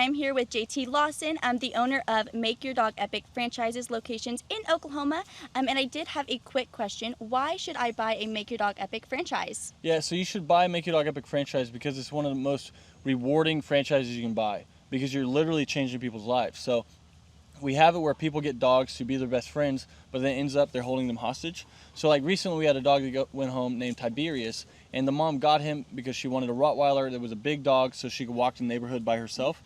I'm here with JT Lawson. I'm the owner of Make Your Dog Epic franchises locations in Oklahoma. And I did have a quick question. Why should I buy a Make Your Dog Epic franchise? Yeah, so you should buy Make Your Dog Epic franchise because it's one of the most rewarding franchises you can buy because you're literally changing people's lives. So we have it where people get dogs to be their best friends, but then it ends up they're holding them hostage. So like recently we had a dog that went home named Tiberius, and the mom got him because she wanted a Rottweiler that was a big dog so she could walk the neighborhood by herself.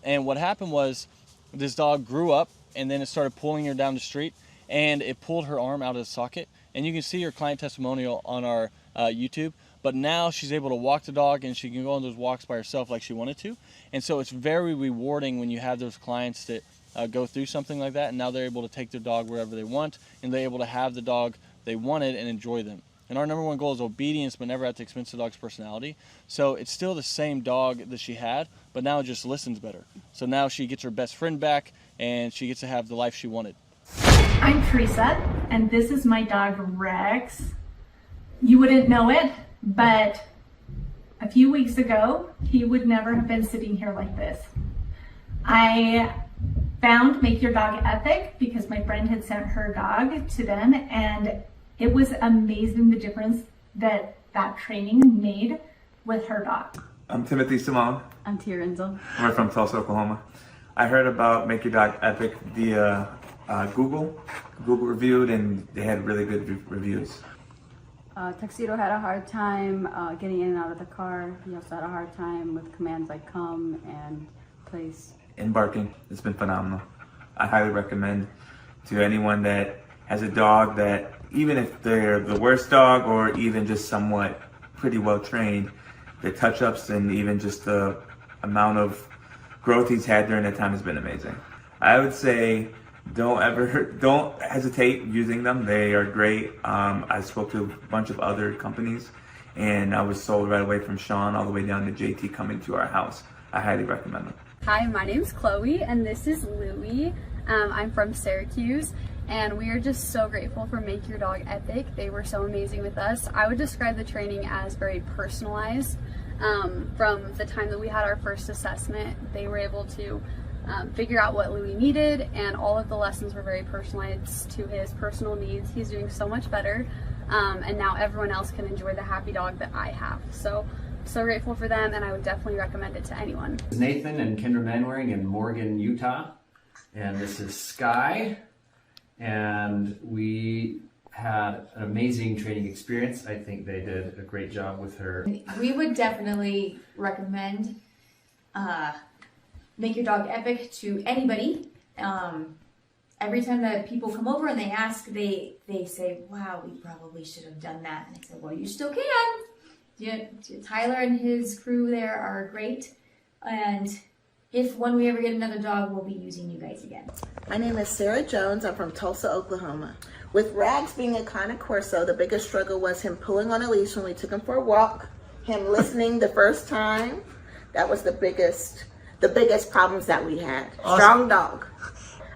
And what happened was this dog grew up and then it started pulling her down the street and it pulled her arm out of the socket. And you can see her client testimonial on our YouTube. But now she's able to walk the dog and she can go on those walks by herself like she wanted to. And so it's very rewarding when you have those clients that go through something like that, and now they're able to take their dog wherever they want, and they're able to have the dog they wanted and enjoy them. And our number one goal is obedience, but never at the expense of the dog's personality. So it's still the same dog that she had, but now it just listens better. So now she gets her best friend back, and she gets to have the life she wanted. I'm Teresa, and this is my dog Rex. You wouldn't know it, but a few weeks ago, he would never have been sitting here like this. I found Make Your Dog Epic because my friend had sent her dog to them, and it was amazing the difference that training made with her dog. I'm Timothy Simone. I'm Tia Renzel. We're from Tulsa, Oklahoma. I heard about Make Your Dog Epic via Google. Google reviewed, and they had really good reviews. Tuxedo had a hard time getting in and out of the car. He also had a hard time with commands like come and place. Embarking, it's been phenomenal. I highly recommend to anyone that has a dog that, even if they're the worst dog or even just somewhat pretty well trained, the touch-ups and even just the amount of growth he's had during that time has been amazing. I would say don't hesitate using them. They are great. I spoke to a bunch of other companies and I was sold right away from Sean all the way down to JT coming to our house. I highly recommend them. Hi, my name's Chloe and this is Louie. I'm from Syracuse and we are just so grateful for Make Your Dog Epic. They were so amazing with us. I would describe the training as very personalized. From the time that we had our first assessment, they were able to figure out what Louie needed, and all of the lessons were very personalized to his personal needs. He's doing so much better, and now everyone else can enjoy the happy dog that I have. So grateful for them, and I would definitely recommend it to anyone. Nathan and Kendra Manwaring in Morgan, Utah, and this is Sky, and we had an amazing training experience. I think they did a great job with her. We would definitely recommend Make Your Dog Epic to anybody. Every time that people come over and they ask, they say, wow, we probably should have done that. And I said, well, you still can. Yeah, Tyler and his crew there are great. And when we ever get another dog, we'll be using you guys again. My name is Sarah Jones. I'm from Tulsa, Oklahoma. With Rags being a Cane Corso, the biggest struggle was him pulling on a leash when we took him for a walk, him listening the first time. That was the biggest problems that we had. Awesome. Strong dog.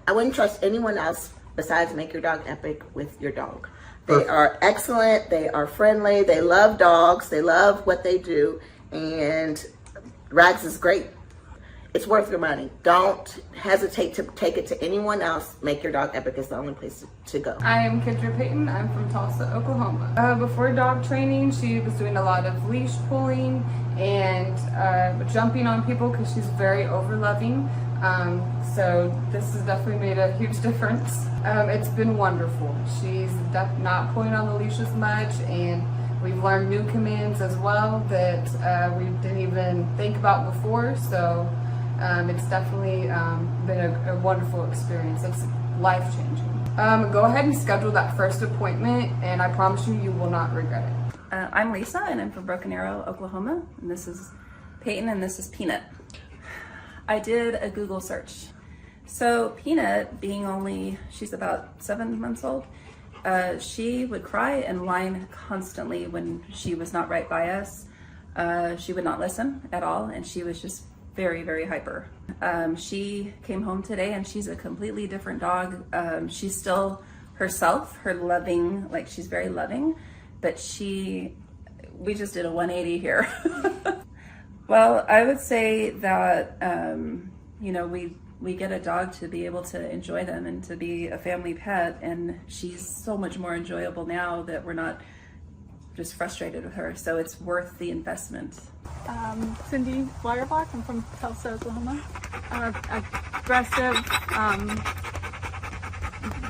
I wouldn't trust anyone else besides Make Your Dog Epic with your dog. They are excellent. They are friendly. They love dogs. They love what they do. And Rags is great. It's worth your money. Don't hesitate to take it to anyone else. Make Your Dog Epic is the only place to go. I am Kendra Payton. I'm from Tulsa, Oklahoma. Before dog training, she was doing a lot of leash pulling and jumping on people because she's very over-loving. So this has definitely made a huge difference. It's been wonderful. She's not pulling on the leash as much, and we've learned new commands as well that we didn't even think about before. So it's definitely been a wonderful experience. It's life-changing. Go ahead and schedule that first appointment, and I promise you, you will not regret it. I'm Lisa, and I'm from Broken Arrow, Oklahoma. And this is Peyton, and this is Peanut. I did a Google search. So Peanut, she's about 7 months old, she would cry and whine constantly when she was not right by us. She would not listen at all, and she was just very, very hyper. She came home today and she's a completely different dog. She's still herself, she's very loving, but we just did a 180 here. Well, I would say that you know, we get a dog to be able to enjoy them and to be a family pet, and she's so much more enjoyable now that we're not just frustrated with her, so it's worth the investment. Cindy Wirebach, I'm from Tulsa, Oklahoma. Aggressive,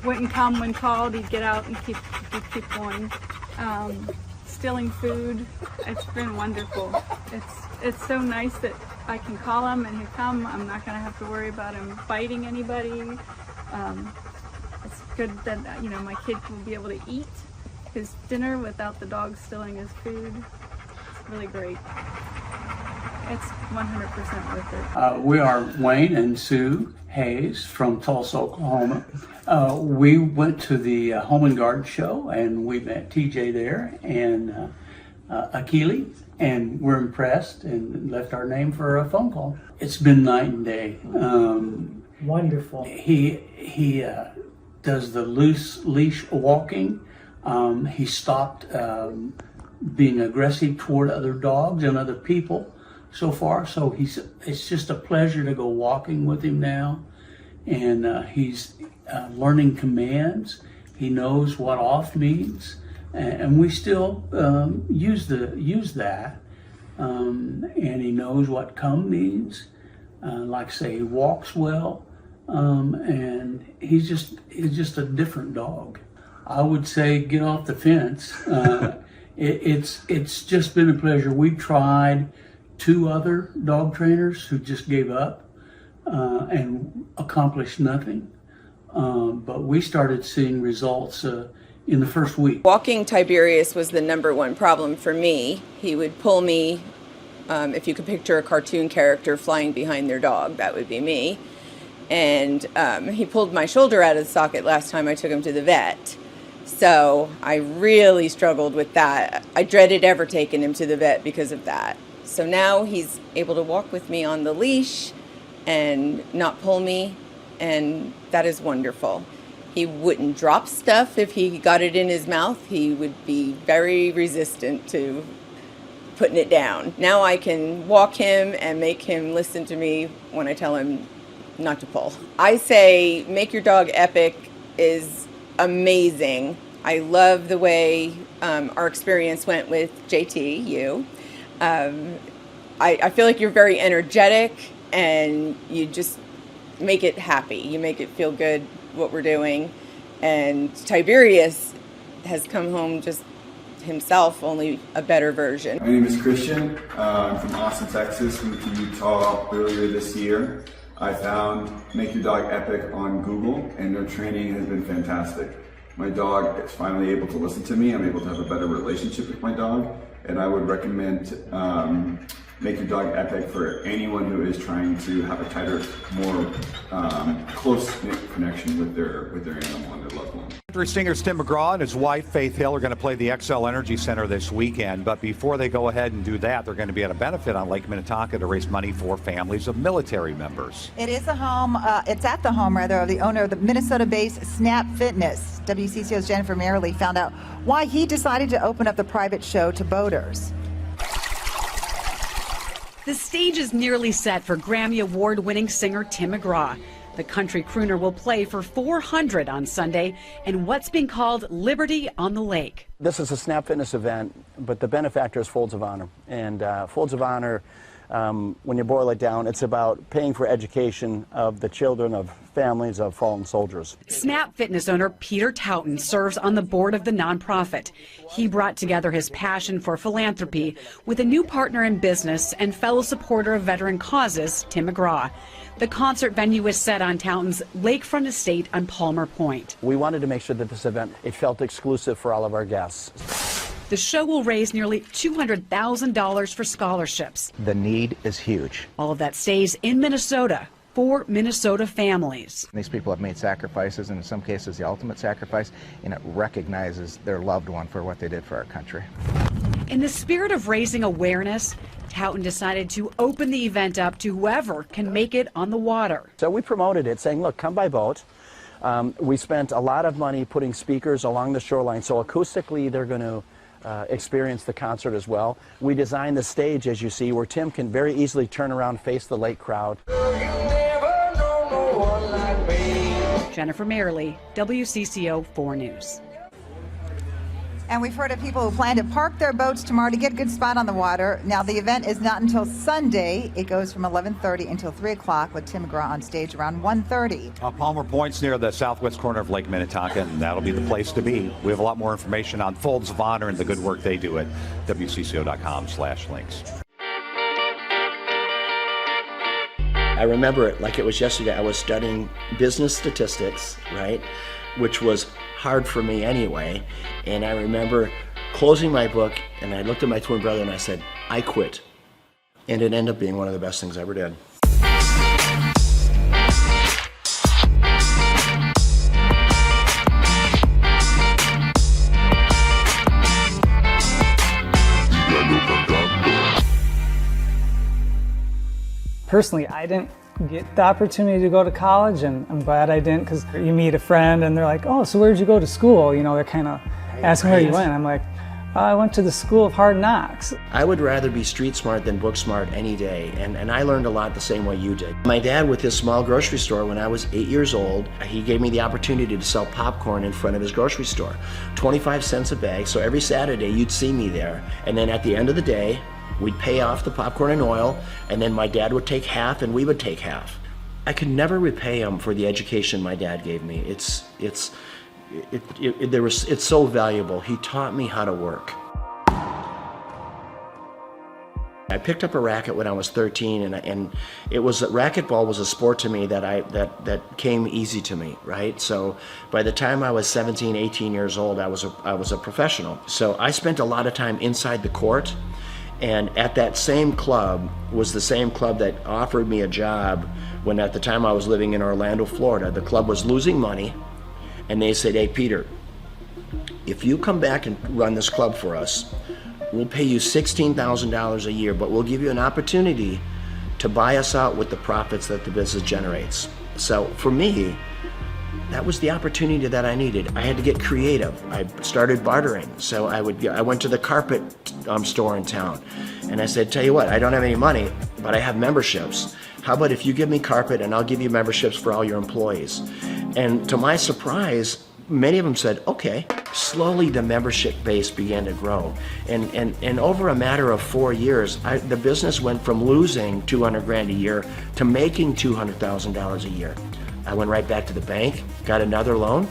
wouldn't come when called, he'd get out and keep going. Stealing food, it's been wonderful. It's so nice that I can call him and he'll come. I'm not going to have to worry about him biting anybody. It's good that, you know, my kid will be able to eat his dinner without the dog stealing his food. It's really great. It's 100% worth it. We are Wayne and Sue Hayes from Tulsa, Oklahoma. We went to the Home and Garden show and we met TJ there and Akili, and we're impressed and left our name for a phone call. It's been night and day. Wonderful. He does the loose leash walking. He stopped being aggressive toward other dogs and other people so far. So it's just a pleasure to go walking with him now. And he's learning commands. He knows what off means. And we still use that. And he knows what come means. Like I say, he walks well. And he's just a different dog. I would say get off the fence. It's just been a pleasure. We've tried 2 other dog trainers who just gave up and accomplished nothing. But we started seeing results in the first week. Walking Tiberius was the #1 problem for me. He would pull me, if you could picture a cartoon character flying behind their dog, that would be me. And he pulled my shoulder out of the socket last time I took him to the vet. So I really struggled with that. I dreaded ever taking him to the vet because of that. So now he's able to walk with me on the leash and not pull me, and that is wonderful. He wouldn't drop stuff if he got it in his mouth. He would be very resistant to putting it down. Now I can walk him and make him listen to me when I tell him not to pull. I say Make Your Dog Epic is amazing. I love the way our experience went with JT, you. I feel like you're very energetic and you just make it happy. You make it feel good what we're doing. And Tiberius has come home just himself, only a better version. My name is Christian. I'm from Austin, Texas. Moved to Utah earlier this year. I found Make Your Dog Epic on Google, and their training has been fantastic. My dog is finally able to listen to me. I'm able to have a better relationship with my dog, and I would recommend Make Your Dog Epic for anyone who is trying to have a tighter, more close-knit connection with their animal and their loved one. Country singers Tim McGraw and his wife Faith Hill are going to play the XL Energy Center this weekend, but before they go ahead and do that, they're going to be at a benefit on Lake Minnetonka to raise money for families of military members. It is a home, it's at the home rather, of the owner of the Minnesota-based Snap Fitness. WCCO's Jennifer Merrily found out why he decided to open up the private show to boaters. The stage is nearly set for Grammy Award-winning singer Tim McGraw. The country crooner will play for 400 on Sunday in what's being called Liberty on the Lake. This is a Snap Fitness event, but the benefactor is Folds of Honor. And Folds of Honor, when you boil it down, it's about paying for education of the children of families of fallen soldiers. Snap Fitness owner Peter Taunton serves on the board of the nonprofit. He brought together his passion for philanthropy with a new partner in business and fellow supporter of veteran causes, Tim McGraw. The concert venue is set on Taunton's lakefront estate on Palmer Point. We wanted to make sure that this event, it felt exclusive for all of our guests. The show will raise nearly $200,000 for scholarships. The need is huge. All of that stays in Minnesota for Minnesota families. These people have made sacrifices, and in some cases the ultimate sacrifice, and it recognizes their loved one for what they did for our country. In the spirit of raising awareness, Taunton decided to open the event up to whoever can make it on the water. So we promoted it, saying, look, come by boat. We spent a lot of money putting speakers along the shoreline, so acoustically they're going to experience the concert as well. We designed the stage, as you see, where Tim can very easily turn around, face the lake crowd. You never Jennifer Merrily, WCCO 4 News. And we've heard of people who plan to park their boats tomorrow to get a good spot on the water. Now, the event is not until Sunday. It goes from 11:30 until 3 o'clock with Tim McGraw on stage around 1:30. Palmer Point's near the southwest corner of Lake Minnetonka, and that'll be the place to be. We have a lot more information on Folds of Honor and the good work they do at WCCO.com/links. I remember it like it was yesterday. I was studying business statistics, right, which was hard for me anyway. And I remember closing my book, and I looked at my twin brother and I said, I quit. And it ended up being one of the best things I ever did. Personally, I didn't get the opportunity to go to college, and I'm glad I didn't, because you meet a friend and they're like, oh, so where'd you go to school? You know, they're kind of asking where you went. I'm like, I went to the School of Hard Knocks. I would rather be street smart than book smart any day, and I learned a lot the same way you did. My dad, with his small grocery store, when I was 8 years old, he gave me the opportunity to sell popcorn in front of his grocery store. 25 cents a bag, so every Saturday you'd see me there, and then at the end of the day, we'd pay off the popcorn and oil, and then my dad would take half and we would take half. I could never repay him for the education my dad gave me. It's so valuable. He taught me how to work. I picked up a racket when I was 13, and racquetball was a sport to me that came easy to me, right? So by the time I was 17, 18 years old, I was a professional. So I spent a lot of time inside the court. And at that same club was the same club that offered me a job when at the time I was living in Orlando, Florida. The club was losing money, and they said, hey, Peter, if you come back and run this club for us, we'll pay you $16,000 a year, but we'll give you an opportunity to buy us out with the profits that the business generates. So for me, that was the opportunity that I needed. I had to get creative. I started bartering. So I went to the carpet store in town, and I said, tell you what, I don't have any money, but I have memberships. How about if you give me carpet and I'll give you memberships for all your employees? And to my surprise, many of them said, okay. Slowly the membership base began to grow. And over a matter of 4 years, the business went from losing $200,000 a year to making $200,000 a year. I went right back to the bank, got another loan,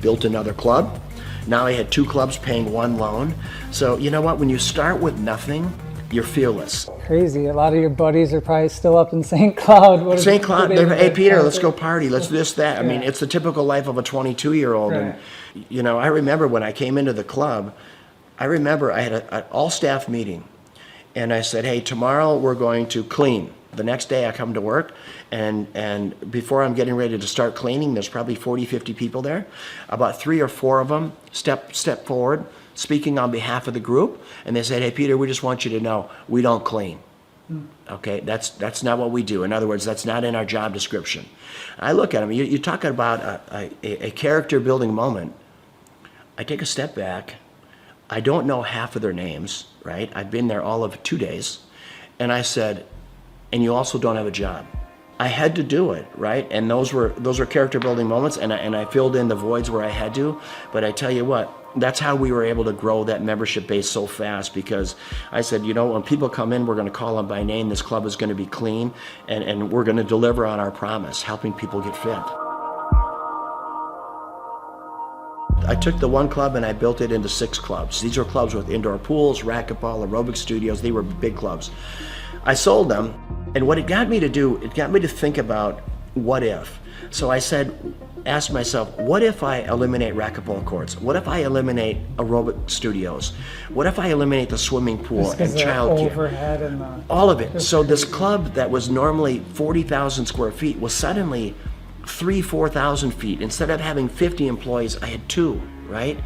built another club. Now I had 2 clubs paying 1 loan. So you know what, when you start with nothing, you're fearless. Crazy. A lot of your buddies are probably still up in St. Cloud. St. Cloud, hey Peter, let's go party, let's do this, that. I mean, it's the typical life of a 22-year-old. Right. And you know, I remember when I came into the club, I had an all-staff meeting. And I said, hey, tomorrow we're going to clean. The next day I come to work, and before I'm getting ready to start cleaning, there's probably 40, 50 people there. About 3 or 4 of them step forward, speaking on behalf of the group, and they said, hey, Peter, we just want you to know, we don't clean. Okay, that's not what we do. In other words, that's not in our job description. I look at them, you're talking about a character building moment. I take a step back. I don't know half of their names, right? I've been there all of 2 days. And I said, and you also don't have a job. I had to do it, right? And those were character building moments, and I filled in the voids where I had to. But I tell you what, that's how we were able to grow that membership base so fast, because I said, you know, when people come in, we're going to call them by name. This club is going to be clean, and we're going to deliver on our promise, helping people get fit. I took the 1 club and I built it into 6 clubs. These are clubs with indoor pools, racquetball, aerobic studios. They were big clubs. I sold them, and what it got me to do, it got me to think about what if. So I asked myself, what if I eliminate racquetball courts? What if I eliminate aerobic studios? What if I eliminate the swimming pool and childcare? All of it. So this club that was normally 40,000 square feet was suddenly 4,000 feet. Instead of having 50 employees, I had 2, right?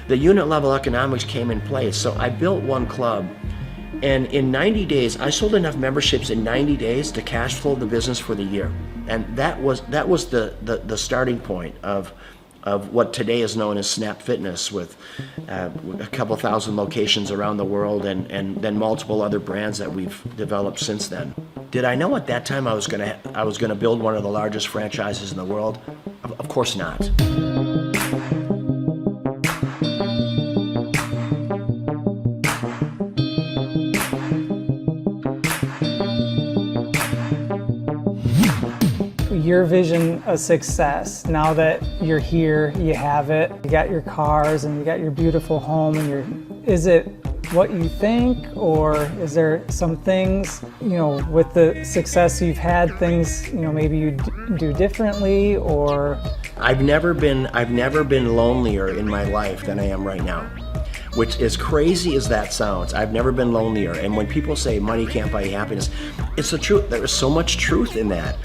The unit level economics came in place. So I built 1 club. And in 90 days, I sold enough memberships in 90 days to cash flow the business for the year. And that was the starting point of what today is known as Snap Fitness, with a couple thousand locations around the world, and then multiple other brands that we've developed since then. Did I know at that time I was gonna build one of the largest franchises in the world? Of course not. Your vision of success, now that you're here, you have it, you got your cars and you got your beautiful home, and is it what you think, or is there some things, with the success you've had, things, maybe you do differently, or? I've never been lonelier in my life than I am right now. Which, as crazy as that sounds, I've never been lonelier. And when people say money can't buy you happiness, it's the truth. There is so much truth in that.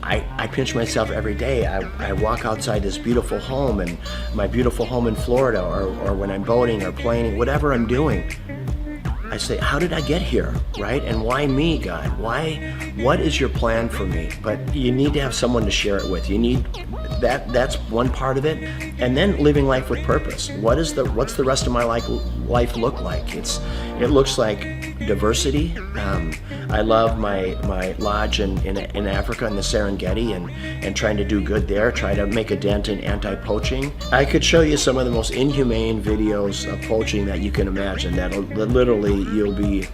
I pinch myself every day. I walk outside this beautiful home, and my beautiful home in Florida, or when I'm boating or playing, whatever I'm doing, I say, how did I get here, right? And why me, God? What is your plan for me? But you need to have someone to share it with. You need that's one part of it. And then living life with purpose. What's the rest of my life look like? It looks like diversity. I love my lodge in Africa, in the Serengeti, and trying to do good there, try to make a dent in anti-poaching. I could show you some of the most inhumane videos of poaching that you can imagine, that literally you'll be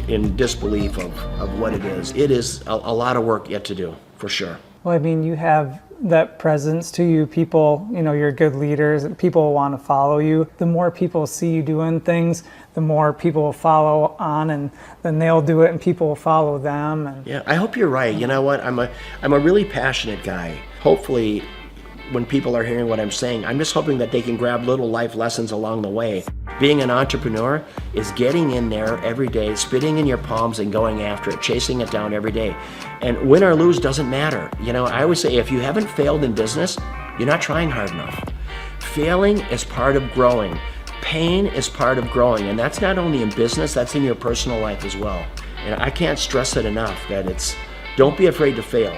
in disbelief of what it is. It is a lot of work yet to do, for sure. Well, I mean, you have that presence to you. People, you're good leaders, and people want to follow you. The more people see you doing things, the more people will follow on, and then they'll do it and people will follow them. And yeah, I hope you're right. You know what? I'm a really passionate guy. Hopefully, when people are hearing what I'm saying, I'm just hoping that they can grab little life lessons along the way. Being an entrepreneur is getting in there every day, spitting in your palms and going after it, chasing it down every day. And win or lose doesn't matter. I always say, if you haven't failed in business, you're not trying hard enough. Failing is part of growing. Pain is part of growing, and that's not only in business, that's in your personal life as well. And I can't stress it enough that don't be afraid to fail.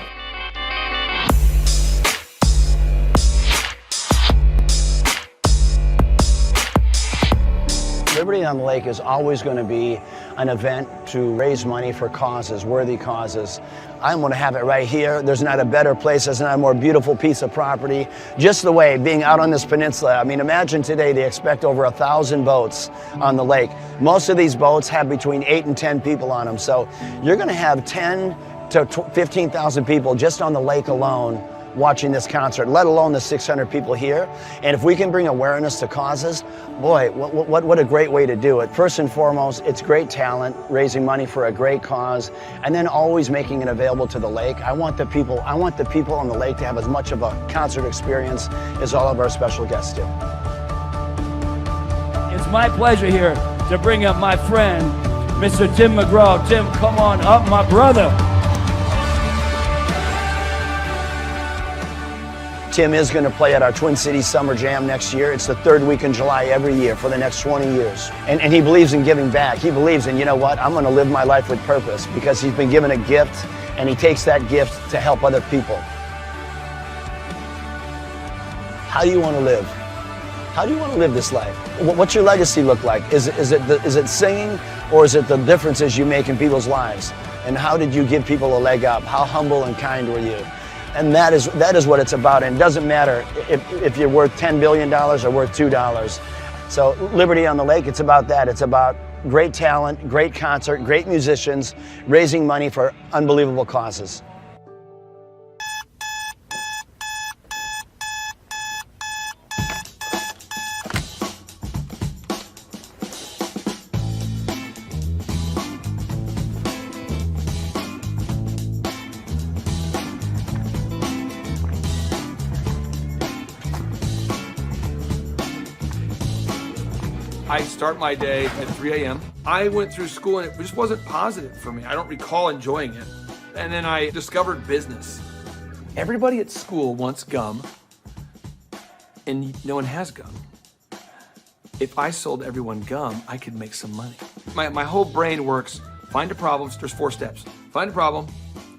Liberty on the Lake is always going to be an event to raise money for causes, worthy causes. I'm going to have it right here. There's not a better place, there's not a more beautiful piece of property. Just the way, being out on this peninsula, I mean, imagine today they expect over 1,000 boats on the lake. Most of these boats have between 8 and 10 people on them, so you're going to have 10 to 15,000 people just on the lake alone watching this concert, let alone the 600 people here. And if we can bring awareness to causes, boy, what a great way to do it. First and foremost, it's great talent, raising money for a great cause, and then always making it available to the lake. I want the people on the lake to have as much of a concert experience as all of our special guests do. It's my pleasure here to bring up my friend, Mr. Tim McGraw. Tim, come on up, my brother. Tim is going to play at our Twin Cities Summer Jam next year. It's the third week in July every year for the next 20 years. And he believes in giving back. He believes in, you know what, I'm going to live my life with purpose, because he's been given a gift and he takes that gift to help other people. How do you want to live? How do you want to live this life? What's your legacy look like? Is it singing, or is it the differences you make in people's lives? And how did you give people a leg up? How humble and kind were you? And that is what it's about. And it doesn't matter if you're worth $10 billion or worth $2. So Liberty on the Lake, it's about that. It's about great talent, great concert, great musicians, raising money for unbelievable causes. I start my day at 3 a.m. I went through school and it just wasn't positive for me. I don't recall enjoying it. And then I discovered business. Everybody at school wants gum, and no one has gum. If I sold everyone gum, I could make some money. My whole brain works, find a problem, there's 4 steps. Find a problem,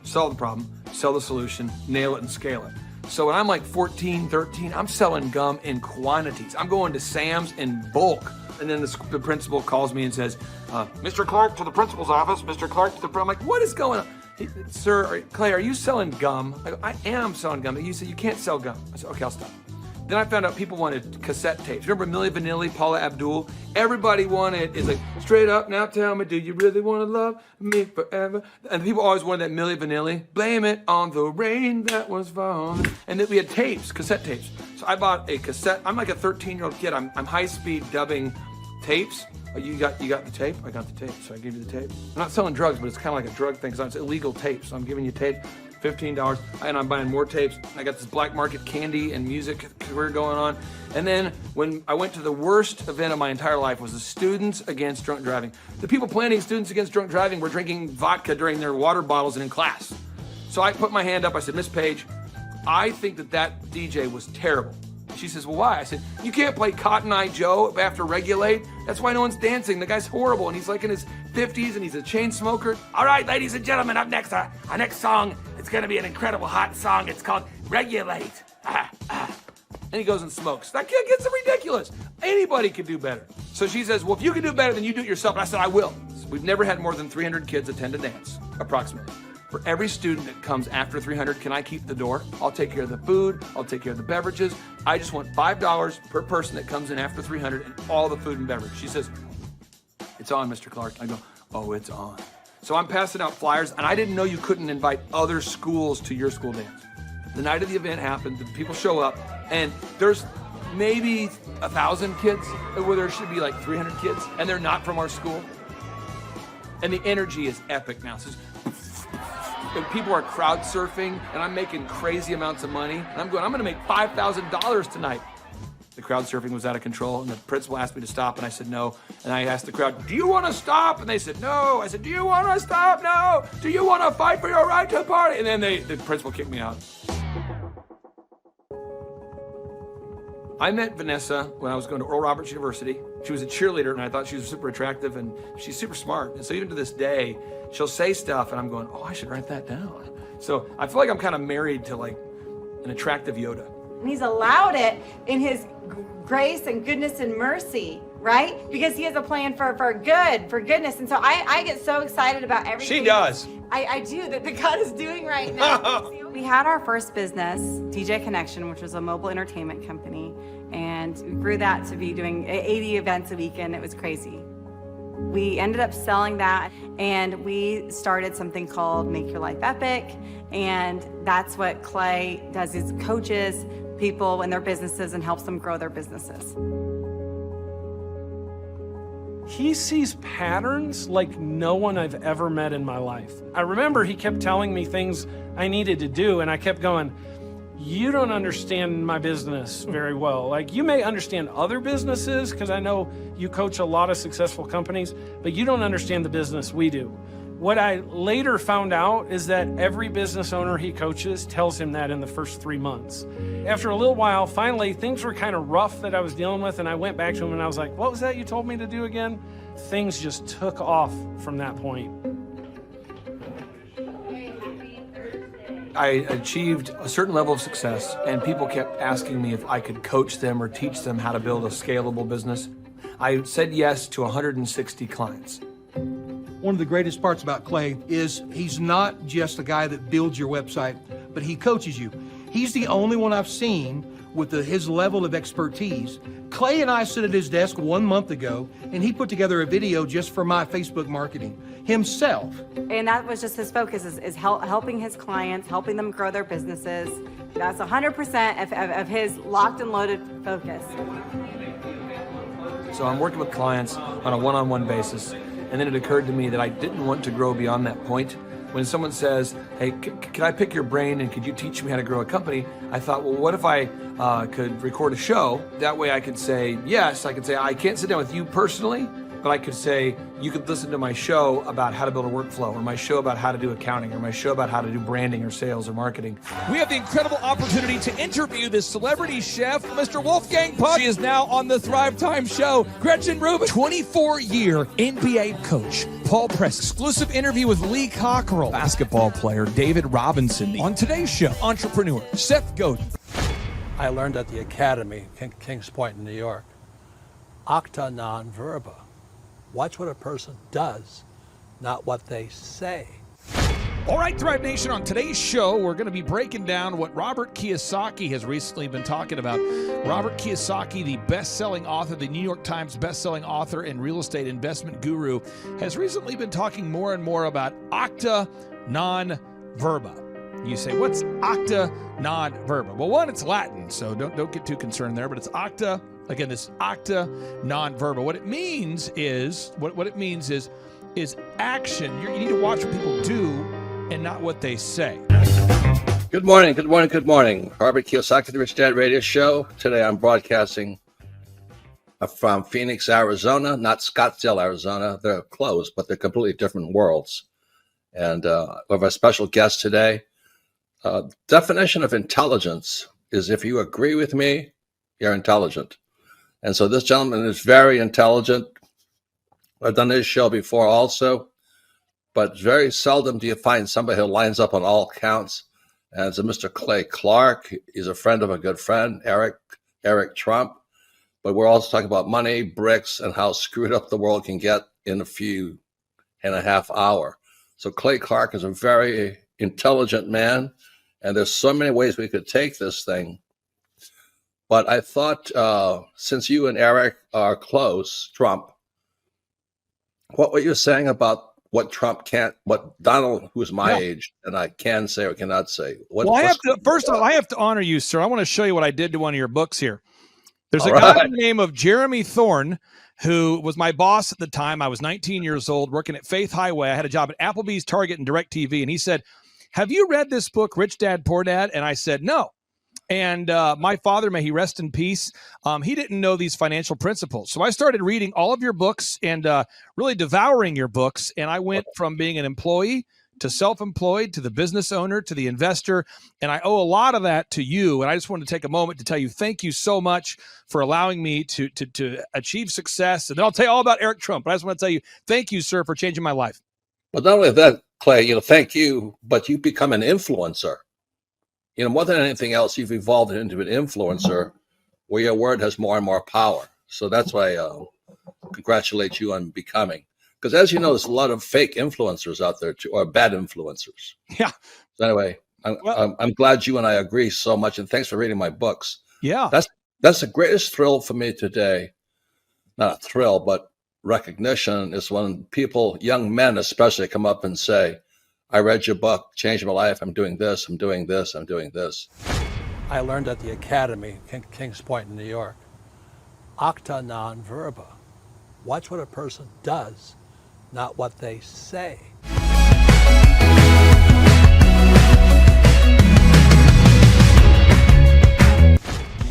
solve the problem, sell the solution, nail it and scale it. So when I'm like 14, 13, I'm selling gum in quantities. I'm going to Sam's in bulk. And then the principal calls me and says, Mr. Clark to the principal's office, Mr. Clark to the, I'm like, what is going on? Sir, Clay, are you selling gum? I go, I am selling gum. You said you can't sell gum. I said, okay, I'll stop. Then I found out people wanted cassette tapes. Remember Milli Vanilli, Paula Abdul? Everybody wanted, it's like, straight up, now tell me, do you really want to love me forever? And people always wanted that Milli Vanilli. Blame it on the rain that was falling. And then we had tapes, cassette tapes. So I bought a cassette. I'm like a 13-year-old kid. I'm high-speed dubbing tapes. Oh, you got the tape? I got the tape, so I gave you the tape. I'm not selling drugs, but it's kind of like a drug thing, because it's illegal tape. So I'm giving you tape, $15, and I'm buying more tapes. I got this black market candy and music career going on. And then when I went to the worst event of my entire life was the Students Against Drunk Driving. The people planning Students Against Drunk Driving were drinking vodka during their water bottles and in class. So I put my hand up, I said, Miss Page, I think that DJ was terrible. She says, well, why? I said, you can't play Cotton Eye Joe after Regulate. That's why no one's dancing. The guy's horrible, and he's like in his 50s, and he's a chain smoker. All right, ladies and gentlemen, up next, our next song, it's gonna be an incredible hot song. It's called Regulate. And he goes and smokes. That kid gets ridiculous. Anybody could do better. So she says, well, if you can do better, then you do it yourself. And I said, I will. We've never had more than 300 kids attend a dance, approximately. For every student that comes after 300, can I keep the door? I'll take care of the food. I'll take care of the beverages. I just want $5 per person that comes in after 300 and all the food and beverage. She says, it's on, Mr. Clark. I go, oh, it's on. So I'm passing out flyers, and I didn't know you couldn't invite other schools to your school dance. The night of the event happened, the people show up, and there's maybe 1,000 kids, where there should be like 300 kids, and they're not from our school. And the energy is epic now. So and people are crowd surfing, and I'm making crazy amounts of money. And I'm gonna make $5,000 tonight. The crowd surfing was out of control, and the principal asked me to stop, and I said no. And I asked the crowd, do you wanna stop? And they said no. I said, do you wanna stop? No. Do you wanna fight for your right to party? And then the principal kicked me out. I met Vanessa when I was going to Oral Roberts University. She was a cheerleader, and I thought she was super attractive, and she's super smart. And so even to this day, she'll say stuff, and I'm going, oh, I should write that down. So I feel like I'm kind of married to like an attractive Yoda. And he's allowed it in his grace and goodness and mercy, right? Because he has a plan for goodness. And so I get so excited about everything. She does. I do, that God is doing right now. We had our first business, DJ Connection, which was a mobile entertainment company, and we grew that to be doing 80 events a weekend. It was crazy. We ended up selling that, and we started something called Make Your Life Epic, and that's what Clay does, is coaches people in their businesses and helps them grow their businesses. He sees patterns like no one I've ever met in my life. I remember he kept telling me things I needed to do, and I kept going, you don't understand my business very well. Like, you may understand other businesses, because I know you coach a lot of successful companies, but you don't understand the business we do. What I later found out is that every business owner he coaches tells him that in the first 3 months. After a little while, finally, things were kind of rough that I was dealing with, and I went back to him and I was like, what was that you told me to do again? Things just took off from that point. I achieved a certain level of success, and people kept asking me if I could coach them or teach them how to build a scalable business. I said yes to 160 clients. One of the greatest parts about Clay is he's not just a guy that builds your website, but he coaches you. He's the only one I've seen with his level of expertise. Clay and I sit at his desk 1 month ago, and he put together a video just for my Facebook marketing himself. And that was just his focus, is helping his clients, helping them grow their businesses. That's 100% of his locked and loaded focus. So I'm working with clients on a one-on-one basis, and then it occurred to me that I didn't want to grow beyond that point. When someone says, hey, can I pick your brain and could you teach me how to grow a company? I thought, well, what if I could record a show? That way I could say, yes, I could say, I can't sit down with you personally, but I could say, you could listen to my show about how to build a workflow, or my show about how to do accounting, or my show about how to do branding or sales or marketing. We have the incredible opportunity to interview this celebrity chef, Mr. Wolfgang Puck. She is now on the Thrive Time show. Gretchen Rubin, 24-year NBA coach. Paul Press, exclusive interview with Lee Cockrell. Basketball player David Robinson. On today's show, entrepreneur Seth Godin. I learned at the Academy, Kings Point in New York, acta non verba. Watch what a person does, not what they say. All right, Thrive Nation, on today's show, we're going to be breaking down what Robert Kiyosaki has recently been talking about. Robert Kiyosaki, the best-selling author, the New York Times best-selling author and real estate investment guru, has recently been talking more and more about acta non verba. You say, what's acta non verba? Well, one, it's Latin, so don't get too concerned there, but it's acta, again, this acta non verba. What it means is, what it means is action. You need to watch what people do and not what they say. Good morning, good morning, good morning. Robert Kiyosaki, the Rich Dad Radio Show. Today I'm broadcasting from Phoenix, Arizona, not Scottsdale, Arizona. They're close, but they're completely different worlds. And we have a special guest today. Definition of intelligence is if you agree with me, you're intelligent. And so this gentleman is very intelligent. I've done this show before also. But very seldom do you find somebody who lines up on all counts. And it's a Mr. Clay Clark. He's a friend of a good friend, Eric Trump. But we're also talking about money, bricks, and how screwed up the world can get in a few and a half hour. So Clay Clark is a very intelligent man. And there's so many ways we could take this thing. But I thought, since you and Eric are close, Trump, what were you saying about what Trump can't, what Donald, who's my age, and I can say or cannot say? First of all, I have to honor you, sir. I want to show you what I did to one of your books here. There's a guy by the name of Jeremy Thorne, who was my boss at the time. I was 19 years old, working at Faith Highway. I had a job at Applebee's, Target, and DirecTV. And he said, have you read this book, Rich Dad, Poor Dad? And I said, no. And my father, may he rest in peace, he didn't know these financial principles. So I started reading all of your books and really devouring your books. And I went from being an employee to self-employed to the business owner to the investor. And I owe a lot of that to you. And I just wanted to take a moment to tell you thank you so much for allowing me to achieve success. And then I'll tell you all about Eric Trump. But I just want to tell you thank you, sir, for changing my life. But not only that, Clay, thank you, but you become an influencer. More than anything else, you've evolved into an influencer where your word has more and more power. So that's why I congratulate you on becoming. Because as you know, there's a lot of fake influencers out there, too, or bad influencers. Yeah. So anyway, I'm glad you and I agree so much. And thanks for reading my books. Yeah. That's the greatest thrill for me today. Not a thrill, but recognition is when people, young men especially, come up and say, I read your book, changed my life. I'm doing this, I'm doing this, I'm doing this. I learned at the Academy, Kings Point in New York, acta non verba. Watch what a person does, not what they say.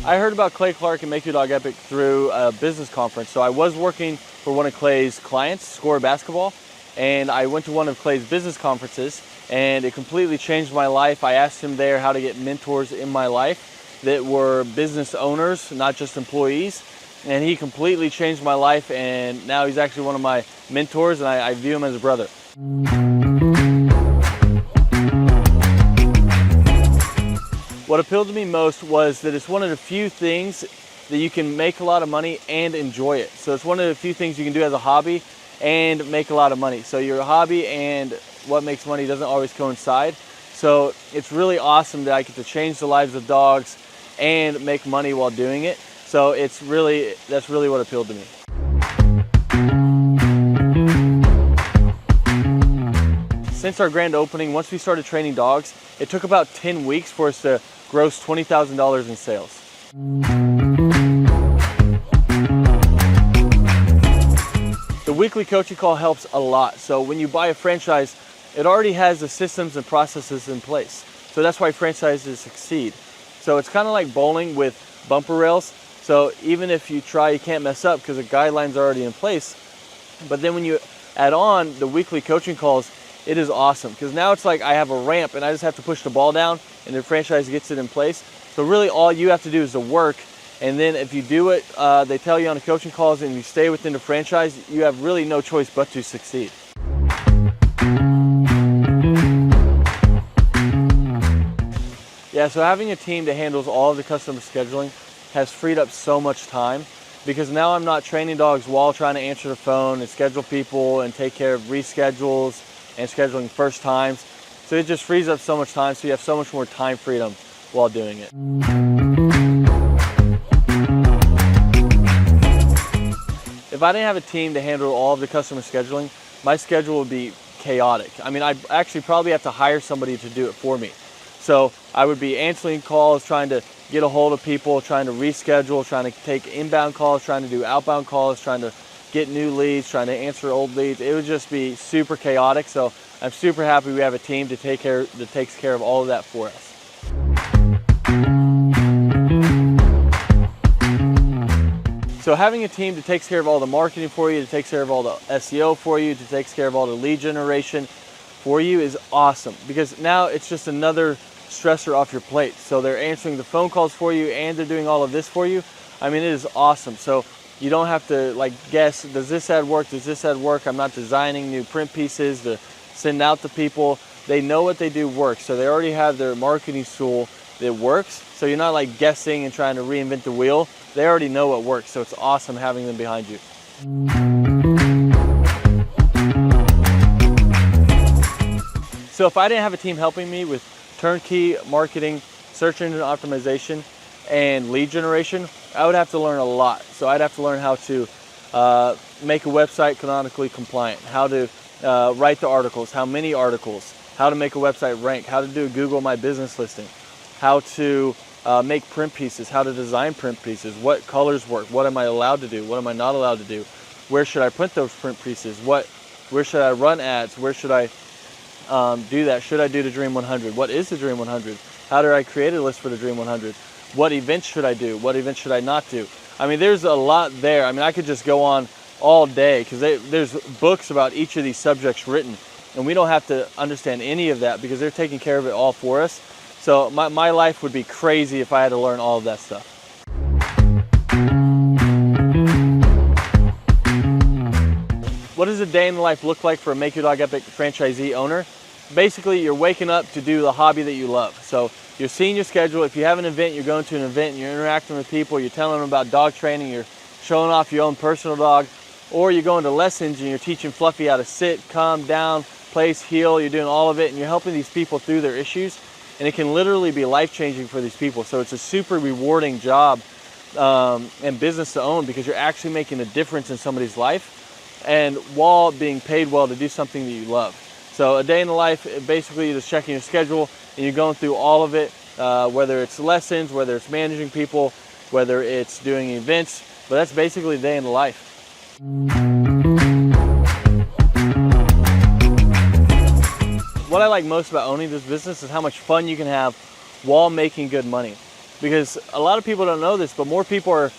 I heard about Clay Clark and Make Your Dog Epic through a business conference. So I was working for one of Clay's clients, Score Basketball, and I went to one of Clay's business conferences, and it completely changed my life. I asked him there how to get mentors in my life that were business owners, not just employees, and he completely changed my life, and now he's actually one of my mentors, and I view him as a brother. What appealed to me most was that it's one of the few things that you can make a lot of money and enjoy it. So it's one of the few things you can do as a hobby and make a lot of money. So your hobby and what makes money doesn't always coincide. So it's really awesome that I get to change the lives of dogs and make money while doing it. So that's really what appealed to me. Since our grand opening, once we started training dogs, it took about 10 weeks for us to gross $20,000 in sales. The weekly coaching call helps a lot. So when you buy a franchise, it already has the systems and processes in place. So that's why franchises succeed. So it's kind of like bowling with bumper rails. So even if you try, you can't mess up because the guidelines are already in place. But then when you add on the weekly coaching calls, it is awesome because now it's like I have a ramp and I just have to push the ball down and the franchise gets it in place. So really all you have to do is the work. And then if you do it, they tell you on the coaching calls and you stay within the franchise, you have really no choice but to succeed. Yeah, so having a team that handles all of the customer scheduling has freed up so much time because now I'm not training dogs while trying to answer the phone and schedule people and take care of reschedules and scheduling first times. So it just frees up so much time, so you have so much more time freedom while doing it. If I didn't have a team to handle all of the customer scheduling, my schedule would be chaotic. I mean, I'd actually probably have to hire somebody to do it for me. So I would be answering calls, trying to get a hold of people, trying to reschedule, trying to take inbound calls, trying to do outbound calls, trying to get new leads, trying to answer old leads. It would just be super chaotic. So I'm super happy we have a team that takes care of all of that for us. So having a team that takes care of all the marketing for you, that takes care of all the SEO for you, that takes care of all the lead generation for you is awesome, because now it's just another stressor off your plate. So they're answering the phone calls for you and they're doing all of this for you. I mean, it is awesome. So you don't have to like guess, does this ad work? Does this ad work? I'm not designing new print pieces to send out to people. They know what they do works. So they already have their marketing tool that works. So you're not like guessing and trying to reinvent the wheel. They already know what works. So it's awesome having them behind you. So if I didn't have a team helping me with turnkey marketing, search engine optimization, and lead generation, I would have to learn a lot. So I'd have to learn how to make a website canonically compliant, how to write the articles, how many articles, how to make a website rank, how to do a Google My Business listing, how to make print pieces, how to design print pieces, what colors work, what am I allowed to do, what am I not allowed to do, where should I print those print pieces, where should I run ads, where should I do that, should I do the Dream 100, what is the Dream 100, how do I create a list for the Dream 100, what events should I do, what events should I not do. I mean, there's a lot there. I mean, I could just go on all day because there's books about each of these subjects written, and we don't have to understand any of that because they're taking care of it all for us. So my life would be crazy if I had to learn all of that stuff. What does a day in the life look like for a Make Your Dog Epic franchisee owner? Basically, you're waking up to do the hobby that you love. So you're seeing your schedule. If you have an event, you're going to an event and you're interacting with people, you're telling them about dog training, you're showing off your own personal dog, or you're going to lessons and you're teaching Fluffy how to sit, calm down, place, heel, you're doing all of it and you're helping these people through their issues. And it can literally be life-changing for these people. So it's a super rewarding job and business to own because you're actually making a difference in somebody's life and while being paid well to do something that you love. So a day in the life, basically you're just checking your schedule and you're going through all of it, whether it's lessons, whether it's managing people, whether it's doing events, but that's basically a day in the life. What I like most about owning this business is how much fun you can have while making good money. Because a lot of people don't know this, but more people are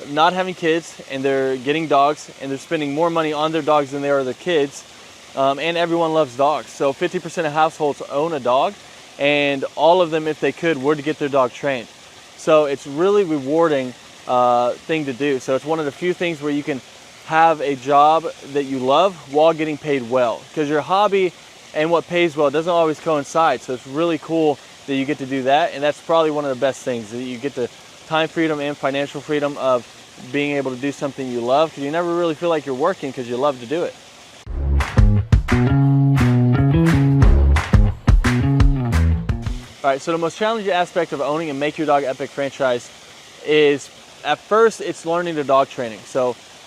not having kids and they're getting dogs and they're spending more money on their dogs than they are their kids. And everyone loves dogs. So 50% of households own a dog, and all of them, if they could, would get their dog trained. So it's really rewarding thing to do. So it's one of the few things where you can have a job that you love while getting paid well. Because your hobby and what pays well doesn't always coincide. So it's really cool that you get to do that. And that's probably one of the best things, that you get the time freedom and financial freedom of being able to do something you love, because you never really feel like you're working because you love to do it. All right, so the most challenging aspect of owning a Make Your Dog Epic franchise is, at first, it's learning the dog training.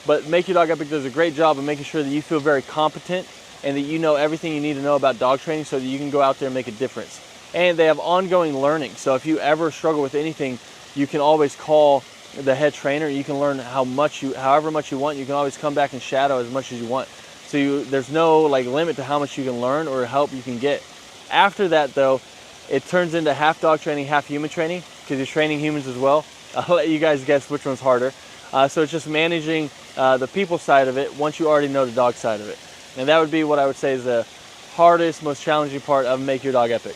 But Make Your Dog Epic does a great job of making sure that you feel very competent and that you know everything you need to know about dog training so that you can go out there and make a difference. And they have ongoing learning. So if you ever struggle with anything, you can always call the head trainer. You can learn however much you want. You can always come back and shadow as much as you want. So there's no limit to how much you can learn or help you can get. After that, though, it turns into half dog training, half human training, because you're training humans as well. I'll let you guys guess which one's harder. So it's just managing the people side of it once you already know the dog side of it. And that would be what I would say is the hardest, most challenging part of Make Your Dog Epic.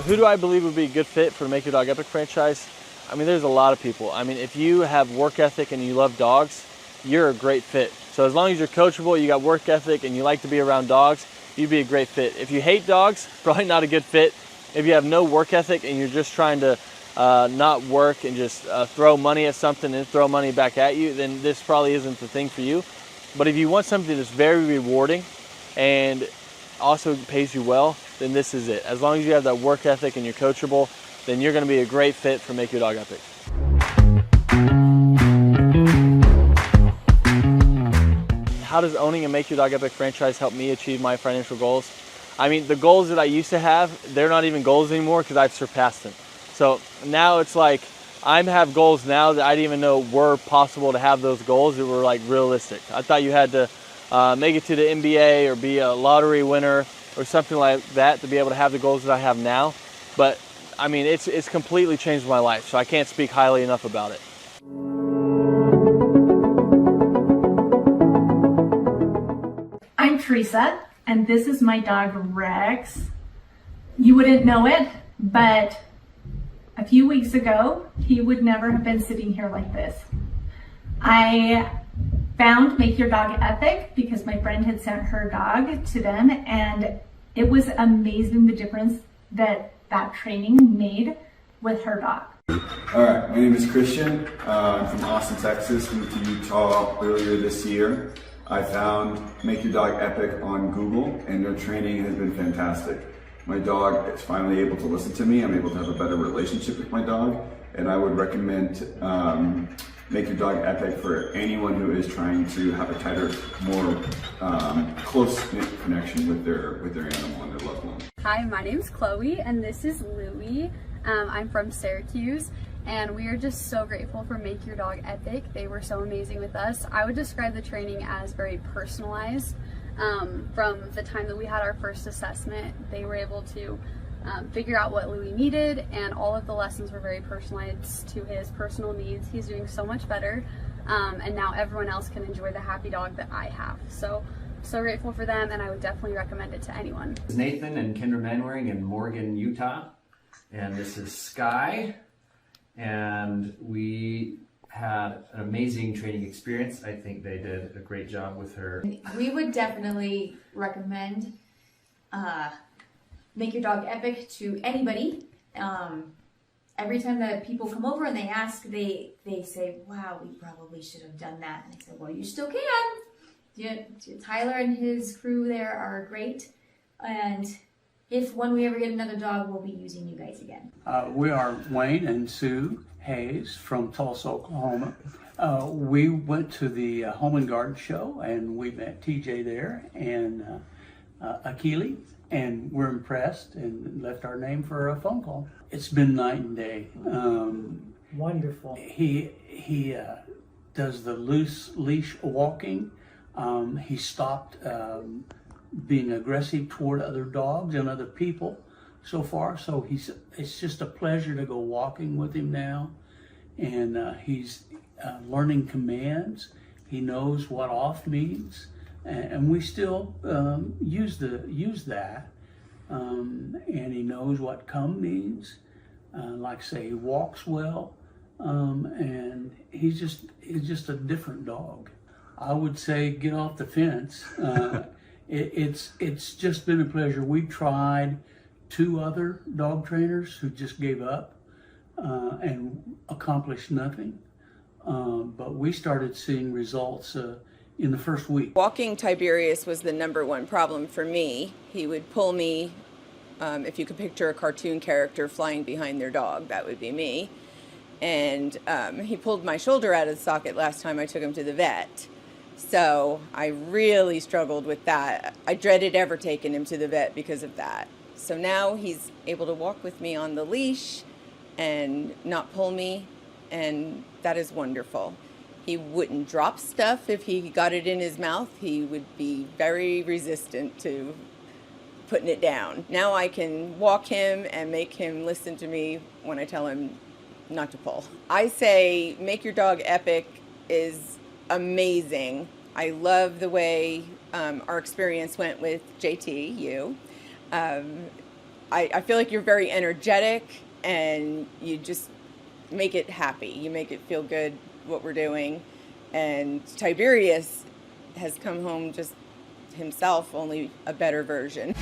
Who do I believe would be a good fit for the Make Your Dog Epic franchise? I mean, there's a lot of people. I mean, if you have work ethic and you love dogs, you're a great fit. So as long as you're coachable, you got work ethic, and you like to be around dogs, you'd be a great fit. If you hate dogs, probably not a good fit. If you have no work ethic and you're just trying to not work and just throw money at something and throw money back at you, then this probably isn't the thing for you. But if you want something that's very rewarding and also pays you well, then this is it. As long as you have that work ethic and you're coachable, then you're going to be a great fit for Make Your Dog Epic. How does owning a Make Your Dog Epic franchise help me achieve my financial goals? I mean, the goals that I used to have, they're not even goals anymore because I've surpassed them. So now it's like I have goals now that I didn't even know were possible to have those goals that were like realistic. I thought you had to make it to the NBA or be a lottery winner or something like that to be able to have the goals that I have now. But I mean, it's completely changed my life, so I can't speak highly enough about it. I'm Teresa, and this is my dog Rex. You wouldn't know it, but a few weeks ago, he would never have been sitting here like this. I found Make Your Dog Epic because my friend had sent her dog to them, and it was amazing the difference that training made with her dog. All right, my name is Christian. I'm from Austin, Texas. Moved to Utah earlier this year. I found Make Your Dog Epic on Google, and their training has been fantastic. My dog is finally able to listen to me. I'm able to have a better relationship with my dog, and I would recommend Make Your Dog Epic for anyone who is trying to have a tighter, more close-knit connection with their animal and their loved one. Hi, my name's Chloe, and this is Louie. I'm from Syracuse, and we are just so grateful for Make Your Dog Epic. They were so amazing with us. I would describe the training as very personalized. From the time that we had our first assessment, they were able to figure out what Louie needed, and all of the lessons were very personalized to his personal needs. He's doing so much better, and now everyone else can enjoy the happy dog that I have. So grateful for them, and I would definitely recommend it to anyone. This is Nathan and Kendra Manwaring in Morgan, Utah, and this is Sky, and we had an amazing training experience. I think they did a great job with her. We would definitely recommend Make Your Dog Epic to anybody. Every time that people come over and they ask, they say, wow, we probably should have done that. And I said, well, you still can. Tyler and his crew there are great. And when we ever get another dog, we'll be using you guys again. We are Wayne and Sue Hayes from Tulsa, Oklahoma. We went to the Home and Garden show, and we met TJ there and Akili, and we're impressed and left our name for a phone call. It's been night and day. Wonderful. He does the loose leash walking. He stopped being aggressive toward other dogs and other people so far. So it's just a pleasure to go walking with him now. And he's learning commands. He knows what off means. And we still use that. And he knows what come means. Like say, he walks well. And he's just a different dog. I would say get off the fence. It's just been a pleasure. We tried 2 other dog trainers who just gave up and accomplished nothing. But we started seeing results in the first week. Walking Tiberius was the #1 problem for me. He would pull me, if you could picture a cartoon character flying behind their dog, that would be me. And he pulled my shoulder out of the socket last time I took him to the vet. So I really struggled with that. I dreaded ever taking him to the vet because of that. So now he's able to walk with me on the leash and not pull me, and that is wonderful. He wouldn't drop stuff if he got it in his mouth. He would be very resistant to putting it down. Now I can walk him and make him listen to me when I tell him not to pull. I say Make Your Dog Epic is amazing. I love the way our experience went with JT, you. I feel like you're very energetic, and you just make it happy. You make it feel good what we're doing. And Tiberius has come home just himself, only a better version.